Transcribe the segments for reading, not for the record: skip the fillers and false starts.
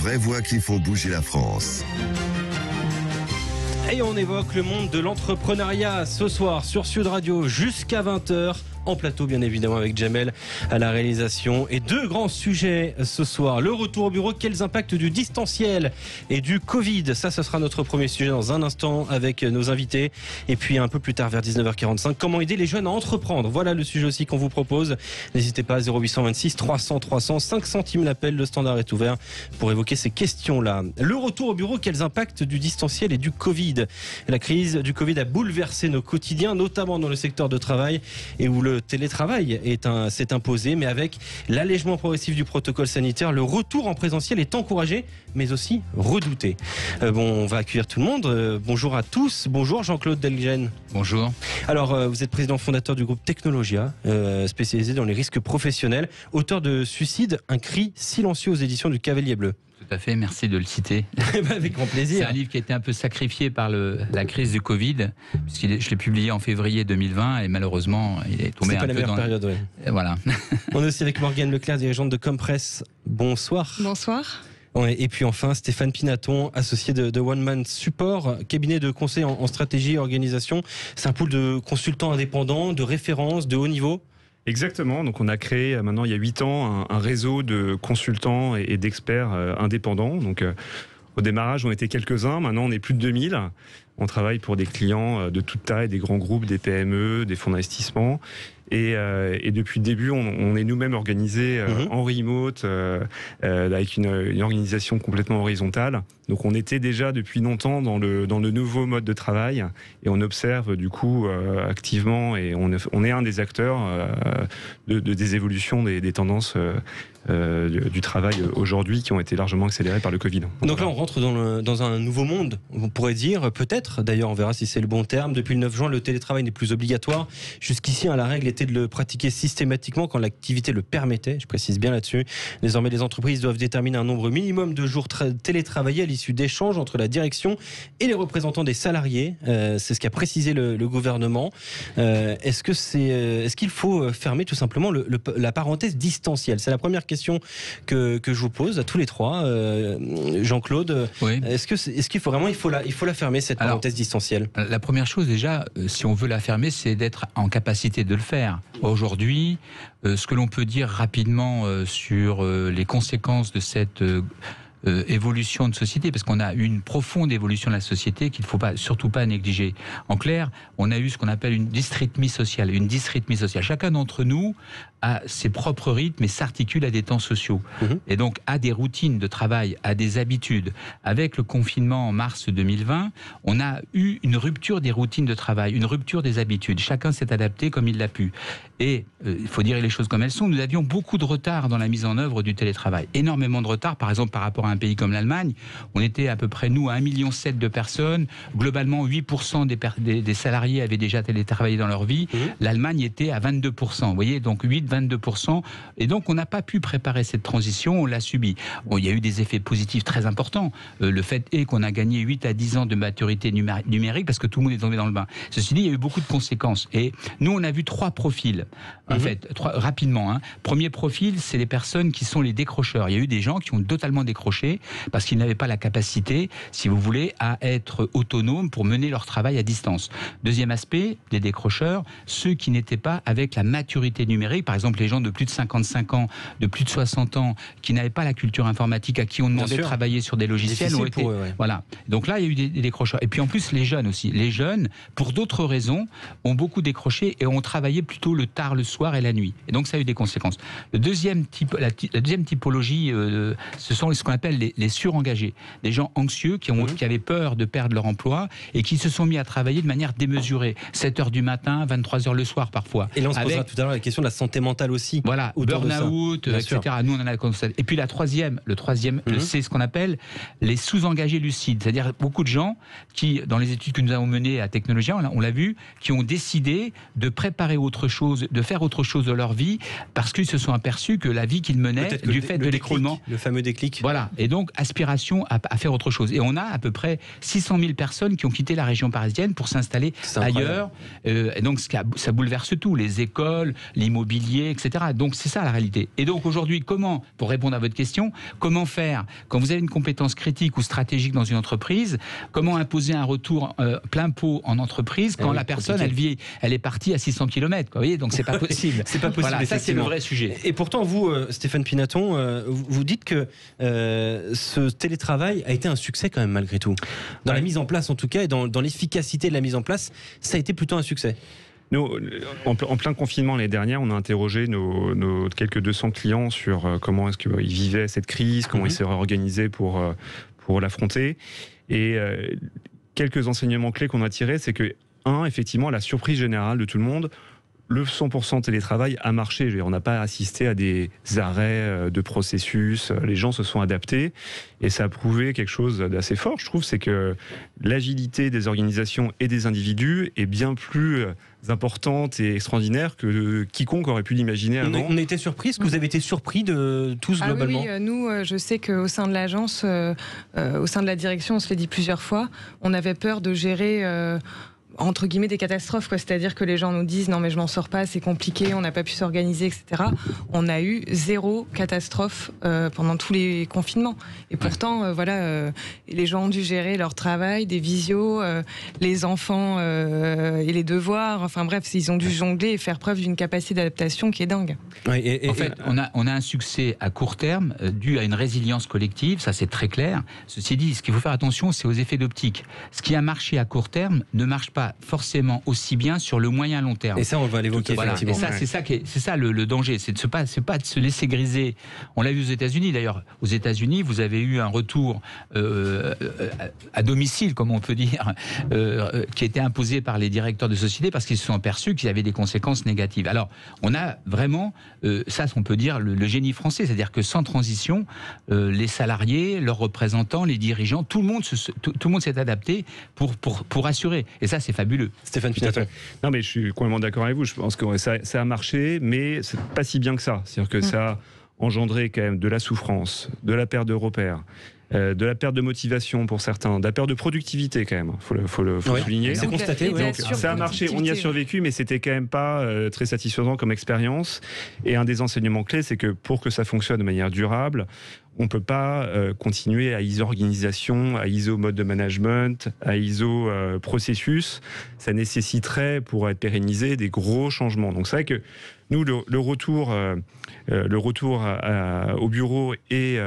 vraies voix qui font bouger la France. Et on évoque le monde de l'entrepreneuriat ce soir sur Sud Radio jusqu'à 20h. En plateau, bien évidemment, avec Jamel à la réalisation. Et deux grands sujets ce soir. Le retour au bureau, quels impacts du distanciel et du Covid. Ça, ce sera notre premier sujet dans un instant avec nos invités. Et puis un peu plus tard, vers 19h45, comment aider les jeunes à entreprendre. Voilà le sujet aussi qu'on vous propose. N'hésitez pas à 0826 300 300, 5 centimes l'appel. Le standard est ouvert pour évoquer ces questions-là. Le retour au bureau, quels impacts du distanciel et du Covid. La crise du Covid a bouleversé nos quotidiens, notamment dans le secteur de travail et où le télétravail s'est imposé, mais avec l'allègement progressif du protocole sanitaire, le retour en présentiel est encouragé, mais aussi redouté. On va accueillir tout le monde. Bonjour à tous. Bonjour Jean-Claude Delgen. Bonjour. Alors, vous êtes président fondateur du groupe Technologia, spécialisé dans les risques professionnels, auteur de Suicide, un cri silencieux aux éditions du Cavalier Bleu. Tout à fait, merci de le citer. Avec grand plaisir. C'est un livre qui a été un peu sacrifié par la crise du Covid, puisque je l'ai publié en février 2020 et malheureusement, il est tombé un peu dans... C'est pas la meilleure période, oui. Voilà. On est aussi avec Morgane Leclerc, dirigeante de Compress. Bonsoir. Bonsoir. Et puis enfin, Stéphane Pinaton, associé de One Man Support, cabinet de conseil en stratégie et organisation. C'est un pool de consultants indépendants, de références, de haut niveau. Exactement, donc on a créé maintenant il y a 8 ans un réseau de consultants et d'experts indépendants. Donc au démarrage on était quelques-uns, maintenant on est plus de 2000. On travaille pour des clients de toute taille, des grands groupes, des PME, des fonds d'investissement. Et depuis le début, on est nous-mêmes organisés en remote, avec une organisation complètement horizontale. Donc on était déjà depuis longtemps dans le nouveau mode de travail et on observe du coup activement et on est un des acteurs des évolutions des tendances du travail aujourd'hui qui ont été largement accélérées par le Covid. Donc là on rentre dans un nouveau monde, on pourrait dire, peut-être, d'ailleurs on verra si c'est le bon terme. Depuis le 9 juin, le télétravail n'est plus obligatoire. Jusqu'ici, la règle était de le pratiquer systématiquement quand l'activité le permettait, je précise bien là-dessus. Désormais, les entreprises doivent déterminer un nombre minimum de jours télétravaillés à l'issue d'échanges entre la direction et les représentants des salariés. C'est ce qu'a précisé le gouvernement. Est-ce qu'il faut fermer tout simplement la parenthèse distancielle? C'est la première question que je vous pose à tous les trois. Jean-Claude, oui. Est-ce qu'il faut vraiment la fermer, cette parenthèse distancielle? La première chose déjà, si on veut la fermer, c'est d'être en capacité de le faire. Aujourd'hui, ce que l'on peut dire rapidement sur les conséquences de cette évolution de société, parce qu'on a eu une profonde évolution de la société qu'il ne faut surtout pas négliger. En clair, on a eu ce qu'on appelle une dysrythmie sociale. Chacun d'entre nous a ses propres rythmes et s'articule à des temps sociaux. Et donc a des routines de travail, a des habitudes. Avec le confinement en mars 2020, on a eu une rupture des routines de travail, une rupture des habitudes. Chacun s'est adapté comme il l'a pu. Et il faut dire les choses comme elles sont. Nous avions beaucoup de retard dans la mise en œuvre du télétravail. Énormément de retard, par exemple par rapport à un pays comme l'Allemagne. On était à peu près, nous, à 1,7 million de personnes. Globalement, 8% des salariés avaient déjà télétravaillé dans leur vie. L'Allemagne était à 22%. Vous voyez, donc 22%. Et donc, on n'a pas pu préparer cette transition, on l'a subie. Bon, il y a eu des effets positifs très importants. Le fait est qu'on a gagné 8 à 10 ans de maturité numérique parce que tout le monde est tombé dans le bain. Ceci dit, il y a eu beaucoup de conséquences. Et nous, on a vu 3 profils. En fait, rapidement. Premier profil, c'est les personnes qui sont les décrocheurs. Il y a eu des gens qui ont totalement décroché parce qu'ils n'avaient pas la capacité, si vous voulez, à être autonomes pour mener leur travail à distance. Deuxième aspect, des décrocheurs, ceux qui n'étaient pas avec la maturité numérique, par exemple les gens de plus de 55 ans, de plus de 60 ans, qui n'avaient pas la culture informatique, à qui on demandait de travailler sur des logiciels. Voilà. Donc là, il y a eu des décrocheurs. Et puis en plus, les jeunes aussi. Les jeunes, pour d'autres raisons, ont beaucoup décroché et ont travaillé plutôt le tard, le soir et la nuit. Et donc ça a eu des conséquences. La deuxième typologie, ce sont ce qu'on appelle les surengagés. Des gens anxieux qui avaient peur de perdre leur emploi et qui se sont mis à travailler de manière démesurée. 7h du matin, 23h le soir parfois. Et là, on se posera tout à l'heure la question de la santé mentale aussi. Voilà, burn-out, etc. Nous, on en a constaté. Et puis le troisième, c'est ce qu'on appelle les sous-engagés lucides. C'est-à-dire beaucoup de gens qui, dans les études que nous avons menées à Technologia, on l'a vu, qui ont décidé de préparer autre chose, de faire autre chose de leur vie, parce qu'ils se sont aperçus que la vie qu'ils menaient, du fait de l'écroulement... Le fameux déclic. Voilà, Et donc, aspiration à faire autre chose. Et on a à peu près 600 000 personnes qui ont quitté la région parisienne pour s'installer ailleurs. Et donc, ça bouleverse tout, les écoles, l'immobilier, etc. Donc, c'est ça la réalité. Et donc, aujourd'hui, pour répondre à votre question, comment faire quand vous avez une compétence critique ou stratégique dans une entreprise, comment imposer un retour plein pot en entreprise quand la personne, elle est partie à 600 km, quoi, vous voyez, donc c'est pas possible. C'est pas possible. Voilà, ça, c'est le vrai sujet. Et pourtant, vous, Stéphane Pinaton, vous dites que ce télétravail a été un succès quand même, malgré tout. Dans la mise en place, en tout cas, et dans l'efficacité de la mise en place, ça a été plutôt un succès. Nous, en plein confinement l'année dernière, on a interrogé nos quelques 200 clients sur comment est-ce qu'ils vivaient cette crise, comment ils s'étaient organisés pour l'affronter. Et quelques enseignements clés qu'on a tirés, c'est que, effectivement, la surprise générale de tout le monde, le 100% télétravail a marché. On n'a pas assisté à des arrêts de processus. Les gens se sont adaptés et ça a prouvé quelque chose d'assez fort, je trouve, c'est que l'agilité des organisations et des individus est bien plus importante et extraordinaire que quiconque aurait pu l'imaginer avant. On a été surpris. Est-ce que vous avez été surpris de tous globalement ? Oui, nous, je sais qu'au sein de l'agence, au sein de la direction, on se l'est dit plusieurs fois, on avait peur de gérer entre guillemets des catastrophes, quoi. C'est-à-dire que les gens nous disent non mais je m'en sors pas, c'est compliqué, on n'a pas pu s'organiser, etc. On a eu 0 catastrophe pendant tous les confinements. Et pourtant, les gens ont dû gérer leur travail, des visios, les enfants et les devoirs. Enfin bref, ils ont dû jongler et faire preuve d'une capacité d'adaptation qui est dingue. Oui, en fait, on a un succès à court terme dû à une résilience collective, ça c'est très clair. Ceci dit, ce qu'il faut faire attention, c'est aux effets d'optique. Ce qui a marché à court terme ne marche pas forcément aussi bien sur le moyen long terme. Et ça, on va l'évoquer effectivement. Et ça, c'est ça le danger, c'est pas de se laisser griser. On l'a vu aux États-Unis d'ailleurs. Aux États-Unis, vous avez eu un retour à domicile, comme on peut dire, qui était imposé par les directeurs de société parce qu'ils se sont aperçus qu'il y avait des conséquences négatives. Alors, on a vraiment, ça, on peut dire le génie français, c'est-à-dire que sans transition, les salariés, leurs représentants, les dirigeants, tout le monde s'est adapté pour assurer. Et ça, c'est fabuleux. Stéphane Pinaton. Non, mais je suis complètement d'accord avec vous. Je pense que ça a marché, mais c'est pas si bien que ça. C'est-à-dire que ça a engendré quand même de la souffrance, de la perte de repères, de la perte de motivation pour certains, de la perte de productivité quand même. Faut le souligner. C'est constaté. Donc, ça a marché, on y a survécu, mais c'était quand même pas très satisfaisant comme expérience. Et un des enseignements clés, c'est que pour que ça fonctionne de manière durable, on ne peut pas continuer à ISO organisation, à ISO mode de management, à ISO processus. Ça nécessiterait, pour être pérennisé, des gros changements. Donc c'est vrai que nous, le retour au bureau, et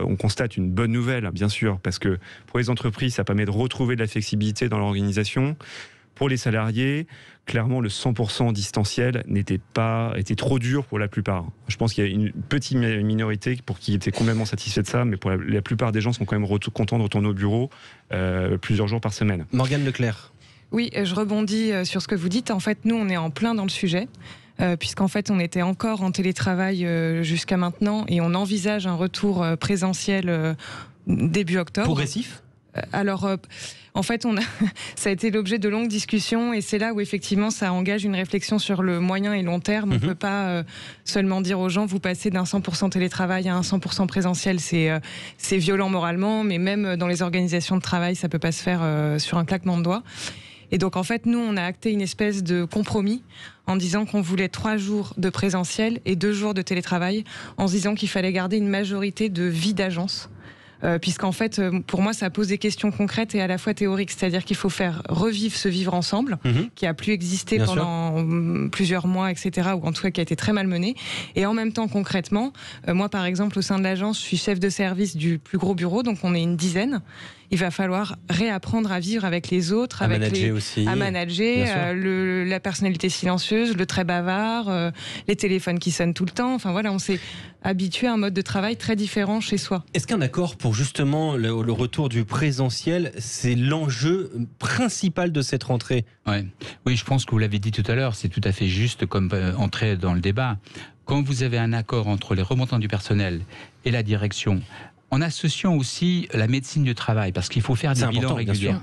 on constate une bonne nouvelle, bien sûr, parce que pour les entreprises, ça permet de retrouver de la flexibilité dans l'organisation. Pour les salariés, clairement, le 100% distanciel était trop dur pour la plupart. Je pense qu'il y a une petite minorité pour qui était complètement satisfait de ça, mais pour la plupart des gens sont quand même contents de retourner au bureau plusieurs jours par semaine. Morgane Leclerc. Oui, je rebondis sur ce que vous dites. En fait, nous, on est en plein dans le sujet. Puisqu'en fait on était encore en télétravail jusqu'à maintenant et on envisage un retour présentiel début octobre. Progressif ? Alors, en fait, ça a été l'objet de longues discussions et c'est là où effectivement ça engage une réflexion sur le moyen et long terme. On ne peut pas seulement dire aux gens vous passez d'un 100% télétravail à un 100% présentiel, c'est violent moralement, mais même dans les organisations de travail, ça ne peut pas se faire sur un claquement de doigts. Et donc, en fait, nous, on a acté une espèce de compromis en disant qu'on voulait 3 jours de présentiel et 2 jours de télétravail, en se disant qu'il fallait garder une majorité de vie d'agence. Puisqu'en fait, pour moi, ça pose des questions concrètes et à la fois théoriques. C'est-à-dire qu'il faut faire revivre ce vivre ensemble, qui a plus existé pendant plusieurs mois, etc., ou en tout cas qui a été très malmené. Et en même temps, concrètement, moi, par exemple, au sein de l'agence, je suis chef de service du plus gros bureau, donc on est une dizaine. Il va falloir réapprendre à vivre avec les autres, à manager, la personnalité silencieuse, le très bavard, les téléphones qui sonnent tout le temps. Enfin voilà, on s'est habitué à un mode de travail très différent chez soi. Est-ce qu'un accord pour justement le retour du présentiel, c'est l'enjeu principal de cette rentrée ? Oui, je pense que vous l'avez dit tout à l'heure, c'est tout à fait juste comme entrer dans le débat. Quand vous avez un accord entre les remontants du personnel et la direction, en associant aussi la médecine du travail, parce qu'il faut faire des bilans réguliers.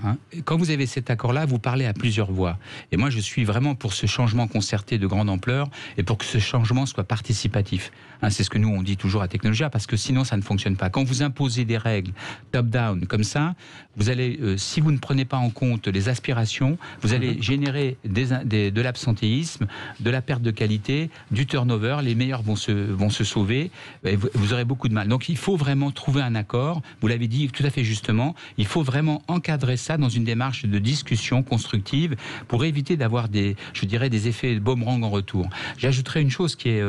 Quand vous avez cet accord-là, vous parlez à plusieurs voix. Et moi, je suis vraiment pour ce changement concerté de grande ampleur et pour que ce changement soit participatif. C'est ce que nous, on dit toujours à Technologia, parce que sinon, ça ne fonctionne pas. Quand vous imposez des règles top-down comme ça, vous allez, si vous ne prenez pas en compte les aspirations, vous allez générer de l'absentéisme, de la perte de qualité, du turnover. Les meilleurs vont se sauver. Et vous aurez beaucoup de mal. Donc, il faut vraiment trouver un accord. Vous l'avez dit tout à fait justement. Il faut vraiment encadrer ça dans une démarche de discussion constructive pour éviter d'avoir des effets de boomerang en retour. J'ajouterais une chose qui est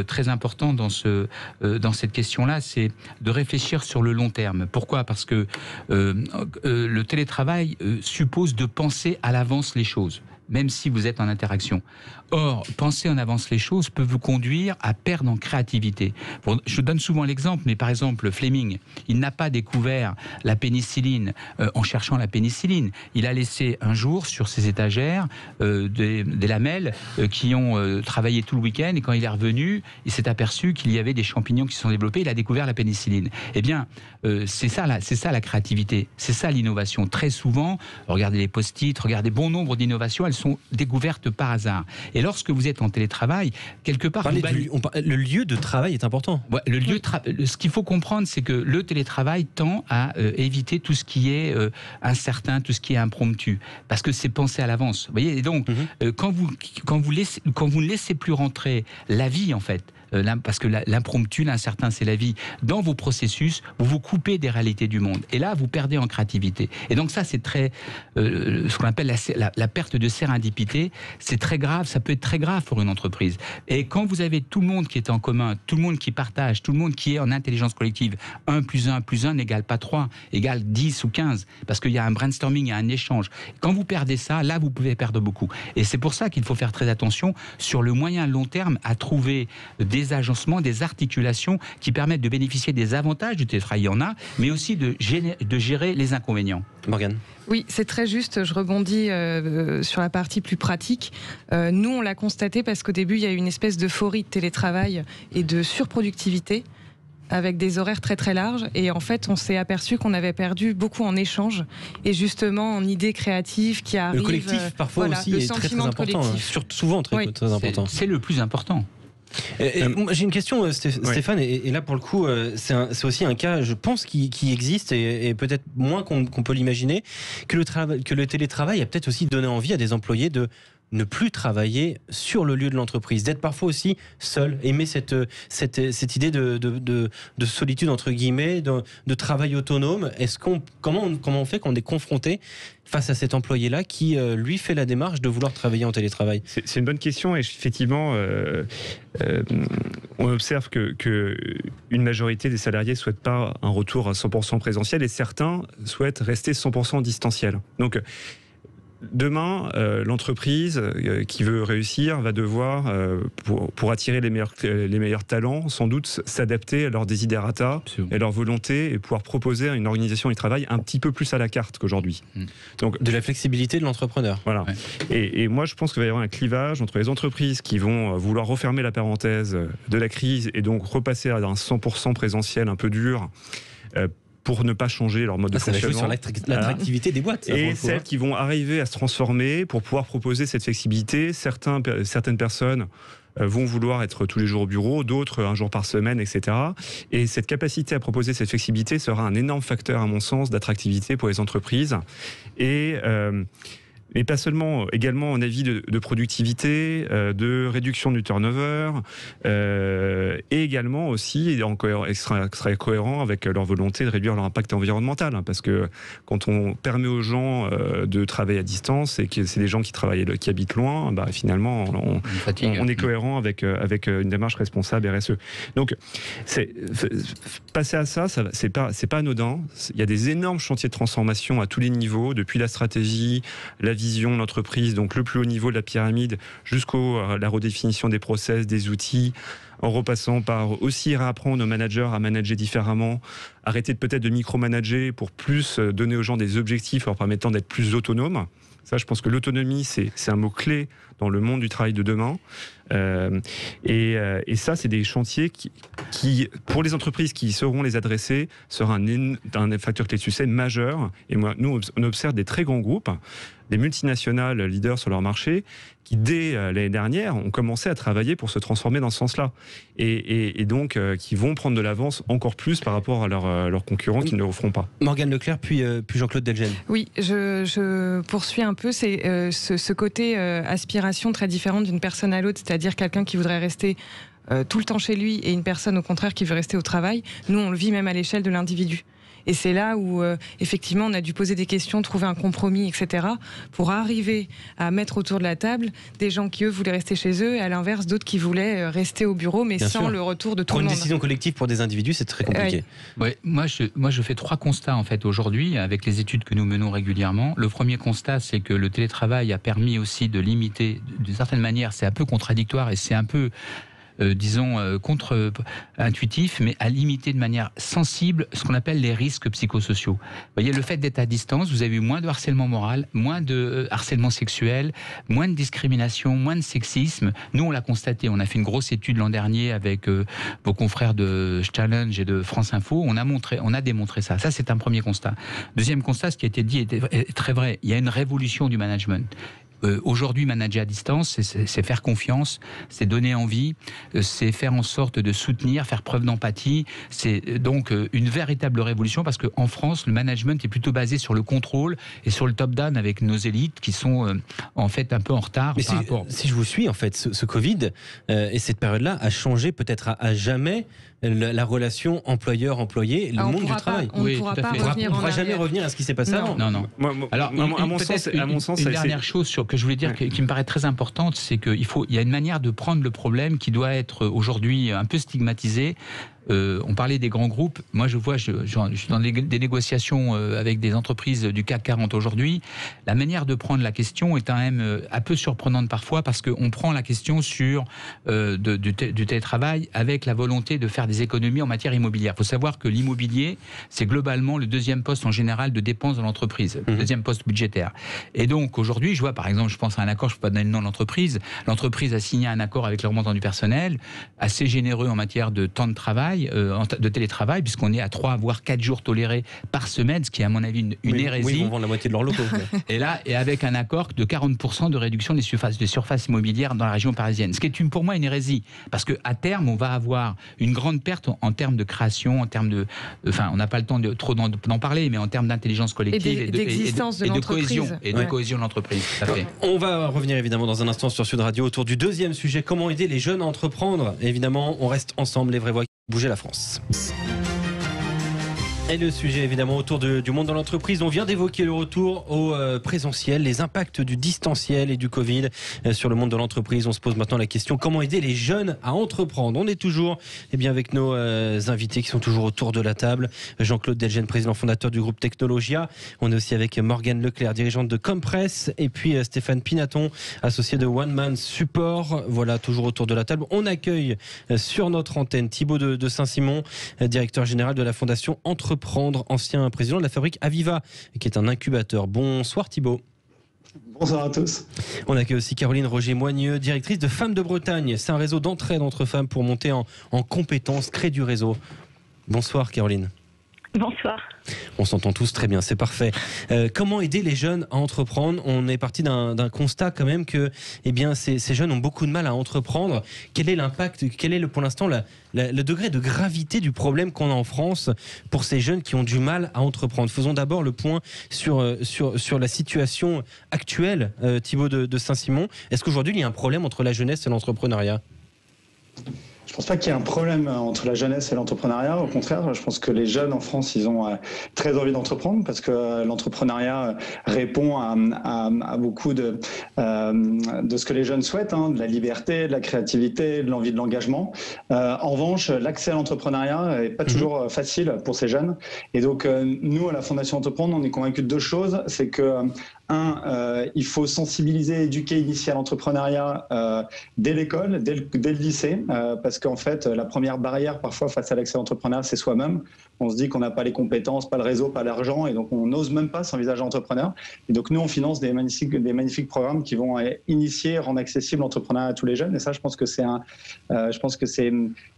très importante dans cette question-là, c'est de réfléchir sur le long terme. Pourquoi ? Parce que le télétravail suppose de penser à l'avance les choses, même si vous êtes en interaction. Or, penser en avance les choses peut vous conduire à perdre en créativité. Je donne souvent l'exemple, mais par exemple, Fleming, il n'a pas découvert la pénicilline en cherchant la pénicilline. Il a laissé un jour sur ses étagères des lamelles qui ont travaillé tout le week-end, et quand il est revenu, il s'est aperçu qu'il y avait des champignons qui se sont développés, il a découvert la pénicilline. Eh bien, c'est ça la créativité, c'est ça l'innovation. Très souvent, regardez les post-it, regardez bon nombre d'innovations, elles sont découvertes par hasard. Et lorsque vous êtes en télétravail, quelque part... Le lieu de travail est important. Ouais, ce qu'il faut comprendre, c'est que le télétravail tend à éviter tout ce qui est incertain, tout ce qui est impromptu. Parce que c'est pensé à l'avance. Vous voyez, et donc, quand vous ne laissez plus rentrer la vie, en fait, parce que l'impromptu, l'incertain, c'est la vie, dans vos processus, vous vous coupez des réalités du monde. Et là, vous perdez en créativité. Et donc ça, c'est très... ce qu'on appelle la perte de sérendipité, c'est très grave, ça peut être très grave pour une entreprise. Et quand vous avez tout le monde qui est en commun, tout le monde qui partage, tout le monde qui est en intelligence collective, 1 + 1 + 1 n'égale pas 3, égale 10 ou 15, parce qu'il y a un brainstorming, il y a un échange. Quand vous perdez ça, là, vous pouvez perdre beaucoup. Et c'est pour ça qu'il faut faire très attention sur le moyen long terme à trouver des agencements, des articulations qui permettent de bénéficier des avantages du télétravail, il y en a, mais aussi de gérer les inconvénients. Morgane. Oui, c'est très juste. Je rebondis sur la partie plus pratique. Nous, on l'a constaté parce qu'au début, il y a eu une espèce d'euphorie de télétravail et de surproductivité avec des horaires très très larges. Et en fait, on s'est aperçu qu'on avait perdu beaucoup en échange et justement en idées créatives qui arrivent. Le collectif, parfois aussi, est très très important. Souvent très important. C'est le plus important. J'ai une question, Stéphane, et là pour le coup, c'est aussi un cas, je pense, qui existe et peut-être moins qu'on peut l'imaginer, que le télétravail a peut-être aussi donné envie à des employés de ne plus travailler sur le lieu de l'entreprise, d'être parfois aussi seul, aimer cette idée de solitude entre guillemets, de travail autonome. Comment on fait quand on est confronté face à cet employé-là qui, lui, fait la démarche de vouloir travailler en télétravail ? C'est une bonne question et effectivement, on observe que une majorité des salariés ne souhaitent pas un retour à 100% présentiel et certains souhaitent rester 100% distanciel. Donc, demain, l'entreprise qui veut réussir va devoir, pour attirer les meilleurs talents, sans doute s'adapter à leurs desiderata et à leur volonté et pouvoir proposer une organisation du travail un petit peu plus à la carte qu'aujourd'hui. Donc, de la flexibilité de l'entrepreneur. Voilà. Ouais. Et moi, je pense qu'il va y avoir un clivage entre les entreprises qui vont vouloir refermer la parenthèse de la crise et donc repasser à un 100% présentiel un peu dur, pour ne pas changer leur mode de fonctionnement. Ça va jouer sur l'attractivité des boîtes. Et celles qui vont arriver à se transformer pour pouvoir proposer cette flexibilité. Certaines personnes vont vouloir être tous les jours au bureau, d'autres un jour par semaine, etc. Et cette capacité à proposer cette flexibilité sera un énorme facteur, à mon sens, d'attractivité pour les entreprises. Mais pas seulement, également en avis de productivité, de réduction du turnover, et également aussi, il sera cohérent avec leur volonté de réduire leur impact environnemental, hein, parce que quand on permet aux gens de travailler à distance et que c'est des gens qui habitent loin, bah, finalement, on est cohérent avec une démarche responsable RSE. Donc, passer à ça, c'est pas anodin. Il y a des énormes chantiers de transformation à tous les niveaux, depuis la stratégie, la vision de l'entreprise, donc le plus haut niveau de la pyramide, jusqu'à la redéfinition des process, des outils, en repassant par aussi réapprendre aux managers à manager différemment, arrêter peut-être de micromanager pour plus donner aux gens des objectifs leur permettant d'être plus autonomes. Ça, je pense que l'autonomie, c'est un mot-clé dans le monde du travail de demain. Et ça, c'est des chantiers qui, pour les entreprises qui sauront les adresser, sera un facteur clé de succès majeur. Et nous, on observe des très grands groupes, des multinationales leaders sur leur marché, qui dès l'année dernière ont commencé à travailler pour se transformer dans ce sens-là. Et donc, qui vont prendre de l'avance encore plus par rapport à leurs concurrents qui ne le feront pas. Morgane Leclerc, puis Jean-Claude Delgen. Oui, je poursuis un peu. C'est ce côté aspiration très différente d'une personne à l'autre, c'est-à-dire quelqu'un qui voudrait rester tout le temps chez lui et une personne au contraire qui veut rester au travail. Nous, on le vit même à l'échelle de l'individu. Et c'est là où, effectivement, on a dû poser des questions, trouver un compromis, etc., pour arriver à mettre autour de la table des gens qui, eux, voulaient rester chez eux, et à l'inverse, d'autres qui voulaient rester au bureau, mais bien sans sûr. Le retour de tout le monde. Pour une décision collective pour des individus, c'est très compliqué. Ouais, moi, je fais 3 constats, en fait, aujourd'hui, avec les études que nous menons régulièrement. Le premier constat, c'est que le télétravail a permis aussi de limiter, d'une certaine manière, c'est un peu contradictoire et c'est un peu... contre-intuitif, mais à limiter de manière sensible ce qu'on appelle les risques psychosociaux. Vous voyez, le fait d'être à distance, vous avez eu moins de harcèlement moral, moins de harcèlement sexuel, moins de discrimination, moins de sexisme. Nous, on l'a constaté, on a fait une grosse étude l'an dernier avec vos confrères de Challenge et de France Info, on a démontré ça. Ça, c'est un premier constat. Deuxième constat, ce qui a été dit est très vrai, il y a une révolution du management. Aujourd'hui, manager à distance, c'est faire confiance, c'est donner envie, c'est faire en sorte de soutenir, faire preuve d'empathie. C'est donc une véritable révolution parce qu'en France, le management est plutôt basé sur le contrôle et sur le top-down avec nos élites qui sont en fait un peu en retard. Mais si je vous suis, en fait, ce Covid et cette période-là a changé peut-être à jamais la relation employeur-employé, le monde du travail. On ne pourra pas revenir on ne pourra jamais revenir à ce qui s'est passé avant. Non. Alors, à mon sens, une dernière chose que je voulais dire qui me paraît très importante, c'est qu'il y a une manière de prendre le problème qui doit être aujourd'hui un peu stigmatisée. On parlait des grands groupes. Moi, je suis dans des négociations avec des entreprises du CAC 40 aujourd'hui. La manière de prendre la question est quand même un peu surprenante parfois parce qu'on prend la question sur du télétravail avec la volonté de faire des économies en matière immobilière. Il faut savoir que l'immobilier, c'est globalement le deuxième poste en général de dépenses dans l'entreprise, le deuxième poste budgétaire. Et donc, aujourd'hui, je vois, par exemple, je pense à un accord, je ne peux pas donner le nom de l'entreprise. L'entreprise a signé un accord avec le représentant du personnel, assez généreux en matière de temps de travail, de télétravail, puisqu'on est à 3 voire 4 jours tolérés par semaine, ce qui est à mon avis une hérésie. Oui, ils vont vendre la moitié de leurs locaux. et avec un accord de 40% de réduction des surfaces immobilières dans la région parisienne, ce qui est pour moi une hérésie, parce qu'à terme, on va avoir une grande perte en termes de création, en termes de... Enfin, on n'a pas le temps trop d'en parler, mais en termes d'intelligence collective et de cohésion. Et de cohésion de l'entreprise. On va revenir évidemment dans un instant sur Sud Radio autour du deuxième sujet, comment aider les jeunes à entreprendre. Évidemment, on reste ensemble, les vraies voix. Bouger la France. Et le sujet évidemment autour du monde de l'entreprise. On vient d'évoquer le retour au présentiel, les impacts du distanciel et du Covid sur le monde de l'entreprise. On se pose maintenant la question, comment aider les jeunes à entreprendre? On est toujours avec nos invités qui sont toujours autour de la table. Jean-Claude Delgen, président fondateur du groupe Technologia. On est aussi avec Morgane Leclerc, dirigeante de Compress. Et puis Stéphane Pinaton, associé de One Man Support. Voilà, toujours autour de la table. On accueille sur notre antenne Thibaut de Saint-Simon, directeur général de la fondation Entreprendre, ancien président de la fabrique Aviva, qui est un incubateur. Bonsoir Thibaut. Bonsoir à tous. On accueille aussi Caroline Roger-Moigneux, directrice de Femmes de Bretagne. C'est un réseau d'entraide entre femmes pour monter en compétences, créer du réseau. Bonsoir Caroline. Bonsoir. On s'entend tous très bien, c'est parfait. Comment aider les jeunes à entreprendre? On est parti d'un constat quand même que ces jeunes ont beaucoup de mal à entreprendre. Quel est l'impact, pour l'instant le degré de gravité du problème qu'on a en France pour ces jeunes qui ont du mal à entreprendre? Faisons d'abord le point sur la situation actuelle, Thibaut de Saint-Simon. Est-ce qu'aujourd'hui il y a un problème entre la jeunesse et l'entrepreneuriat? Je ne pense pas qu'il y ait un problème entre la jeunesse et l'entrepreneuriat. Au contraire, je pense que les jeunes en France, ils ont très envie d'entreprendre parce que l'entrepreneuriat répond à beaucoup de ce que les jeunes souhaitent, de la liberté, de la créativité, de l'envie de l'engagement. En revanche, l'accès à l'entrepreneuriat n'est pas toujours facile pour ces jeunes. Et donc, nous, à la Fondation Entreprendre, on est convaincus de 2 choses. C'est que il faut sensibiliser, éduquer, initier à l'entrepreneuriat dès l'école, dès le lycée, parce parce qu'en fait, la première barrière parfois face à l'accès à l'entrepreneuriat, c'est soi-même. On se dit qu'on n'a pas les compétences, pas le réseau, pas l'argent, et donc on n'ose même pas s'envisager entrepreneur. Et donc nous, on finance des magnifiques programmes qui vont initier, rendre accessible l'entrepreneuriat à tous les jeunes. Et ça, je pense que c'est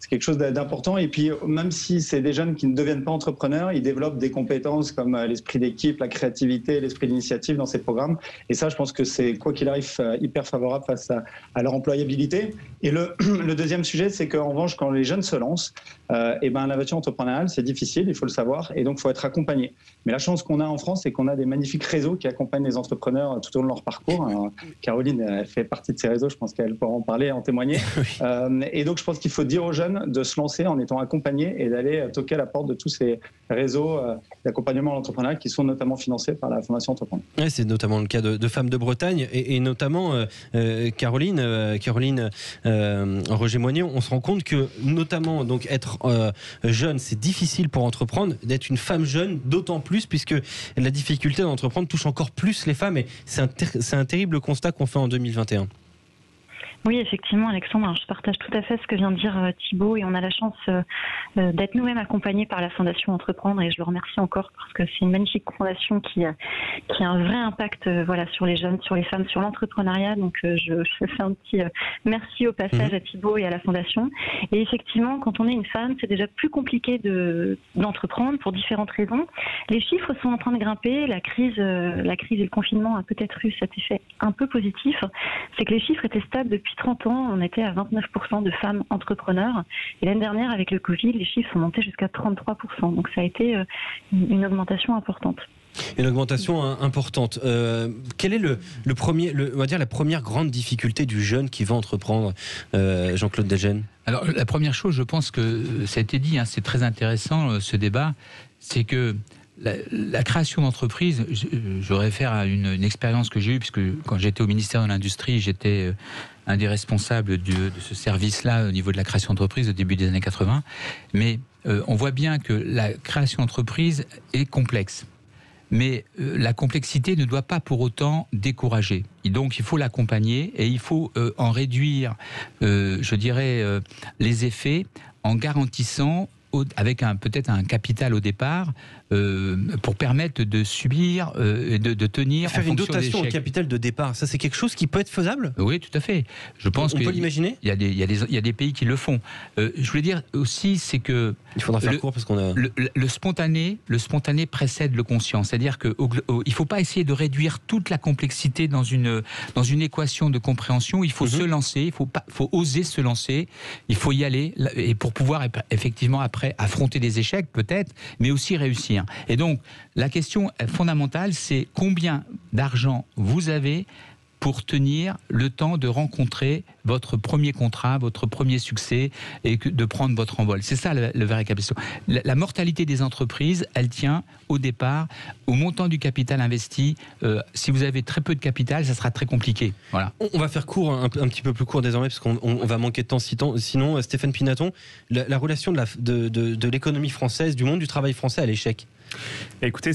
quelque chose d'important. Et puis, même si c'est des jeunes qui ne deviennent pas entrepreneurs, ils développent des compétences comme l'esprit d'équipe, la créativité, l'esprit d'initiative dans ces programmes. Et ça, je pense que c'est, quoi qu'il arrive, hyper favorable face à leur employabilité. Et le deuxième sujet, c'est qu'en revanche, quand les jeunes se lancent, l'aventure entrepreneuriale, c'est difficile, il faut le savoir, et donc il faut être accompagné. Mais la chance qu'on a en France, c'est qu'on a des magnifiques réseaux qui accompagnent les entrepreneurs tout au long de leur parcours. Alors, Caroline, elle fait partie de ces réseaux, je pense qu'elle pourra en parler, en témoigner. Et donc je pense qu'il faut dire aux jeunes de se lancer en étant accompagnés et d'aller toquer à la porte de tous ces réseaux d'accompagnement à l'entrepreneuriat qui sont notamment financés par la Fondation Entreprendre. Ouais, c'est notamment le cas de Femmes de Bretagne et notamment Caroline Roger-Moignon. On se rend compte que notamment donc être jeune, c'est difficile pour entreprendre. D'être une femme jeune, d'autant plus puisque la difficulté d'entreprendre touche encore plus les femmes. Et c'est un terrible constat qu'on fait en 2021. Oui, effectivement, Alexandre, je partage tout à fait ce que vient de dire Thibaut, et on a la chance d'être nous-mêmes accompagnés par la Fondation Entreprendre, et je le remercie encore parce que c'est une magnifique fondation qui a un vrai impact sur les jeunes, sur les femmes, sur l'entrepreneuriat. Donc je fais un petit merci au passage à Thibaut et à la Fondation. Et effectivement, quand on est une femme, c'est déjà plus compliqué d'entreprendre pour différentes raisons. Les chiffres sont en train de grimper, la crise et le confinement a peut-être eu cet effet un peu positif, c'est que les chiffres étaient stables depuis 30 ans, on était à 29% de femmes entrepreneurs. Et l'année dernière, avec le Covid, les chiffres sont montés jusqu'à 33%. Donc ça a été une augmentation importante. Une augmentation importante. Quel est on va dire la première grande difficulté du jeune qui va entreprendre, Jean-Claude Delgen? Alors la première chose, je pense que ça a été dit, c'est très intéressant ce débat, c'est que la création d'entreprise, je réfère à une expérience que j'ai eue, puisque quand j'étais au ministère de l'Industrie, j'étais un des responsables de ce service-là au niveau de la création d'entreprise au début des années 80. Mais on voit bien que la création d'entreprise est complexe. Mais la complexité ne doit pas pour autant décourager. Et donc il faut l'accompagner et il faut en réduire, je dirais, les effets en garantissant avec peut-être un capital au départ pour permettre de subir et de tenir. Faire une dotation au capital de départ, ça c'est quelque chose qui peut être faisable? Oui, tout à fait. Je pense on peut l'imaginer. Il y a des pays qui le font. Je voulais dire aussi, c'est que il faudra faire court parce qu'on a le spontané précède le conscient. C'est-à-dire que il faut pas essayer de réduire toute la complexité dans une équation de compréhension. Il faut se lancer, il faut oser se lancer. Il faut y aller et pour pouvoir effectivement après affronter des échecs peut-être, mais aussi réussir. Et donc, la question fondamentale, c'est combien d'argent vous avez pour tenir le temps de rencontrer votre premier contrat, votre premier succès et de prendre votre envol. C'est ça le vrai question. La mortalité des entreprises, elle tient au départ au montant du capital investi. Si vous avez très peu de capital, ça sera très compliqué. Voilà. On va faire court, un petit peu plus court désormais, parce qu'on va manquer de temps. Sinon, Stéphane Pinaton, la relation de l'économie française, du monde du travail français à l'échec. Écoutez,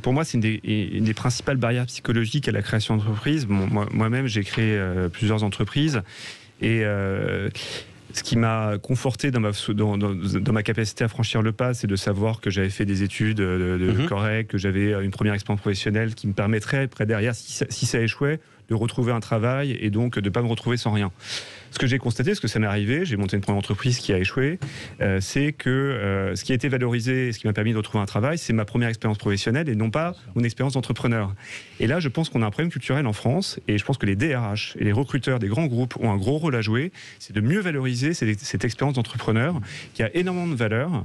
pour moi, c'est une des principales barrières psychologiques à la création d'entreprise. Moi-même, j'ai créé plusieurs entreprises et ce qui m'a conforté dans ma capacité à franchir le pas, c'est de savoir que j'avais fait des études correctes, que j'avais une première expérience professionnelle qui me permettrait, après derrière, si ça échouait, de retrouver un travail et donc de ne pas me retrouver sans rien. Ce que j'ai constaté, parce que ça m'est arrivé, j'ai monté une première entreprise qui a échoué, c'est que ce qui a été valorisé, ce qui m'a permis de retrouver un travail, c'est ma première expérience professionnelle et non pas mon expérience d'entrepreneur. Et là, je pense qu'on a un problème culturel en France, et je pense que les DRH et les recruteurs des grands groupes ont un gros rôle à jouer, c'est de mieux valoriser cette expérience d'entrepreneur qui a énormément de valeur,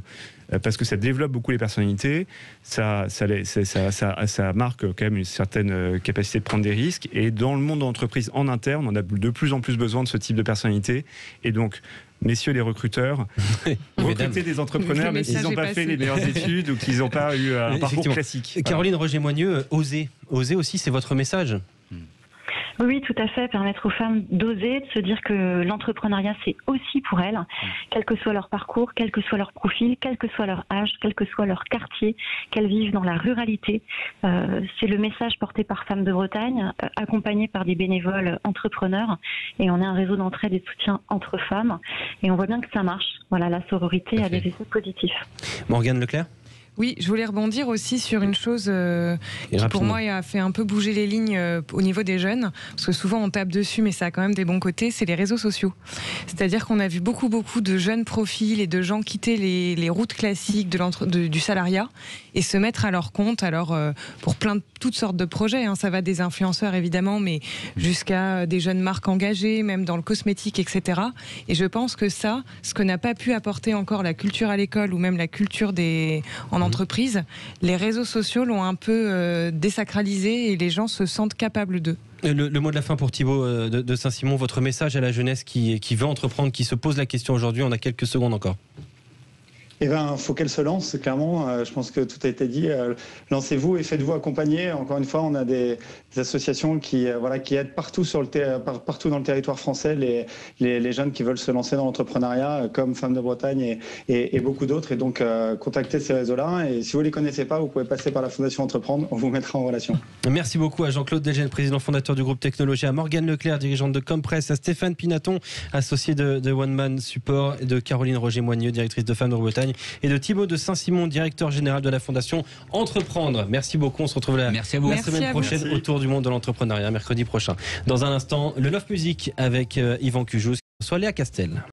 parce que ça développe beaucoup les personnalités, ça marque quand même une certaine capacité de prendre des risques, et dans le monde de l'entreprise en interne, on a de plus en plus besoin de ce type de personnalité, et donc messieurs les recruteurs, recrutez des entrepreneurs même s'ils n'ont pas fait les meilleures études ou qu'ils n'ont pas eu un parcours classique. Caroline Roger-Moignon, osez aussi, c'est votre message. Oui, tout à fait. Permettre aux femmes d'oser, de se dire que l'entrepreneuriat, c'est aussi pour elles, quel que soit leur parcours, quel que soit leur profil, quel que soit leur âge, quel que soit leur quartier, qu'elles vivent dans la ruralité. C'est le message porté par Femmes de Bretagne, accompagné par des bénévoles entrepreneurs. Et on est un réseau d'entraide et de soutien entre femmes. Et on voit bien que ça marche. Voilà, la sororité a des effets positifs. Morgane Leclerc? Oui, je voulais rebondir aussi sur une chose qui pour moi a fait un peu bouger les lignes au niveau des jeunes, parce que souvent on tape dessus, mais ça a quand même des bons côtés, c'est les réseaux sociaux. C'est-à-dire qu'on a vu beaucoup de jeunes profils et de gens quitter les routes classiques du salariat et se mettre à leur compte, alors pour toutes sortes de projets, hein. Ça va des influenceurs évidemment, mais jusqu'à des jeunes marques engagées, même dans le cosmétique, etc. Et je pense que ça, ce que n'a pas pu apporter encore la culture à l'école ou même la culture en entreprise, les réseaux sociaux l'ont un peu désacralisé et les gens se sentent capables d'eux. Le mot de la fin pour Thibaut de Saint-Simon, votre message à la jeunesse qui veut entreprendre, qui se pose la question aujourd'hui, on a quelques secondes encore. Eh bien, il faut qu'elle se lance, clairement. Je pense que tout a été dit. Lancez-vous et faites-vous accompagner. Encore une fois, on a des associations qui aident partout dans le territoire français les jeunes qui veulent se lancer dans l'entrepreneuriat, comme Femmes de Bretagne et beaucoup d'autres. Et donc, contactez ces réseaux-là. Et si vous ne les connaissez pas, vous pouvez passer par la Fondation Entreprendre. On vous mettra en relation. Merci beaucoup à Jean-Claude Delgen, président fondateur du groupe Technologie, à Morgane Leclerc, dirigeante de Compress, à Stéphane Pinaton, associé de One Man Support, et de Caroline Roger-Moigneux, directrice de Femmes de Bretagne, et de Thibaut de Saint-Simon, directeur général de la Fondation Entreprendre. Merci beaucoup. On se retrouve la semaine prochaine autour du monde de l'entrepreneuriat, mercredi prochain. Dans un instant, le Love Music avec Yvan Cujoux, soit Léa Castel.